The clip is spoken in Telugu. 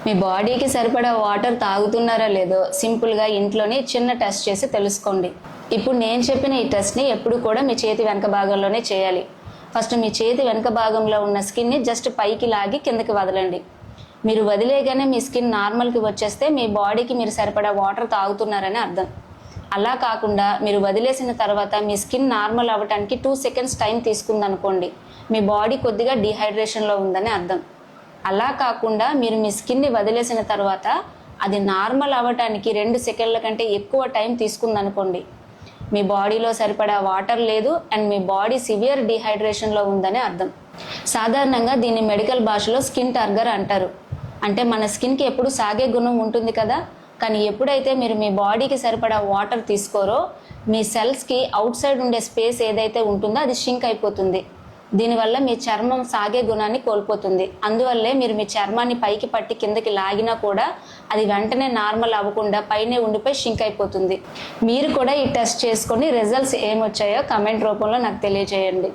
మీ బాడీకి సరిపడా వాటర్ తాగుతున్నారా లేదో సింపుల్గా ఇంట్లోనే చిన్న టెస్ట్ చేసి తెలుసుకోండి. ఇప్పుడు నేను చెప్పిన ఈ టెస్ట్ని ఎప్పుడు కూడా మీ చేతి వెనక భాగంలోనే చేయాలి. ఫస్ట్ మీ చేతి వెనక భాగంలో ఉన్న స్కిన్ని జస్ట్ పైకి లాగి కిందకి వదలండి. మీరు వదిలేగానే మీ స్కిన్ నార్మల్కి వచ్చేస్తే మీ బాడీకి మీరు సరిపడా వాటర్ తాగుతున్నారని అర్థం. అలా కాకుండా మీరు వదిలేసిన తర్వాత మీ స్కిన్ నార్మల్ అవ్వడానికి 2 సెకండ్స్ టైం తీసుకుందనుకోండి, మీ బాడీ కొద్దిగా డీహైడ్రేషన్లో ఉందని అర్థం. అలా కాకుండా మీరు మీ స్కిన్ని వదిలేసిన తర్వాత అది నార్మల్ అవ్వటానికి 2 సెకండ్ల కంటే ఎక్కువ టైం తీసుకుందనుకోండి, మీ బాడీలో సరిపడా వాటర్ లేదు అండ్ మీ బాడీ సివియర్ డీహైడ్రేషన్లో ఉందని అర్థం. సాధారణంగా దీన్ని మెడికల్ భాషలో స్కిన్ టర్గర్ అంటారు. అంటే మన స్కిన్కి ఎప్పుడు సాగే గుణం ఉంటుంది కదా, కానీ ఎప్పుడైతే మీరు మీ బాడీకి సరిపడా వాటర్ తీసుకోరో మీ సెల్స్కి అవుట్ సైడ్ ఉండే స్పేస్ ఏదైతే ఉంటుందో అది షింక్ అయిపోతుంది. దీనివల్ల మీ చర్మం సాగే గుణాన్ని కోల్పోతుంది. అందువల్లే మీరు మీ చర్మాన్ని పైకి పట్టి కిందకి లాగినా కూడా అది వెంటనే నార్మల్ అవ్వకుండా పైనే ఉండిపోయి షింక్ అయిపోతుంది. మీరు కూడా ఈ టెస్ట్ చేసుకొని రిజల్ట్స్ ఏమొచ్చాయో కమెంట్ రూపంలో నాకు తెలియజేయండి.